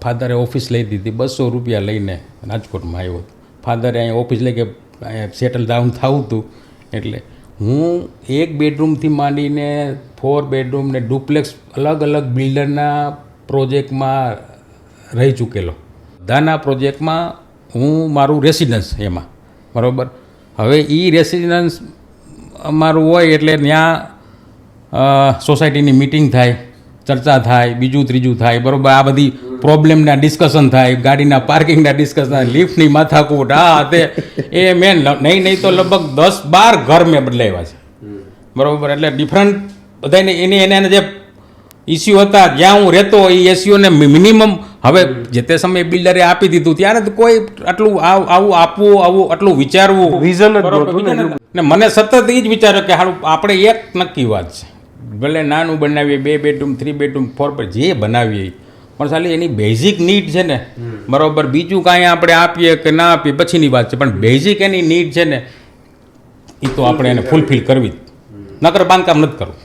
ફાધરે office લઈ દીધી, 200 રૂપિયા લઈને રાજકોટમાં આવ્યો. ફાધરે અહીંયા ઓફિસ લઈ કે સેટલ ડાઉન થવું હતું. એટલે હું 1 બેડરૂમથી માંડીને 4 બેડરૂમ ને ડુપ્લેક્સ અલગ અલગ બિલ્ડરના પ્રોજેક્ટમાં રહી ચૂકેલો. બધાના પ્રોજેક્ટમાં હું મારું રેસિડન્સ એમાં, બરાબર. હવે એ રેસિડન્સ અમારું હોય એટલે ત્યાં સોસાયટીની મિટિંગ થાય, ચર્ચા થાય, બીજું ત્રીજું થાય, બરાબર. આ બધી પ્રોબ્લેમના ડિસ્કશન થાય, ગાડીના પાર્કિંગના ડિસ્કશન થાય, લિફ્ટની માથાકૂટ, તે એ મેં નહીં તો લગભગ 10-12 ઘર મેં બદલાવ્યા છે, બરાબર. એટલે ડિફરન્ટ બધાને એને જે ઇસ્યુ હતા જ્યાં હું રહેતો એ ઇસ્યુને મિનિમમ હવે જે તે સમયે બિલ્ડરે આપી દીધું ત્યારે તો કોઈ આટલું આવું આપવું, આટલું વિચારવું વિઝન ને મને સતત એ જ વિચાર્યો કે હારું આપણે એક નક્કી વાત છે, ભલે નાનું બનાવીએ 2 બેડરૂમ 3 બેડરૂમ 4 પર જે બનાવીએ પણ સાલી એની બેઝિક નીડ છે ને, બરાબર. બીજું કાંઈ આપણે આપીએ કે ના આપીએ પછીની વાત છે, પણ બેઝિક એની નીડ છે ને એ તો આપણે એને ફૂલફિલ કરવી જ, નકર બાંધકામ નથી કરવું.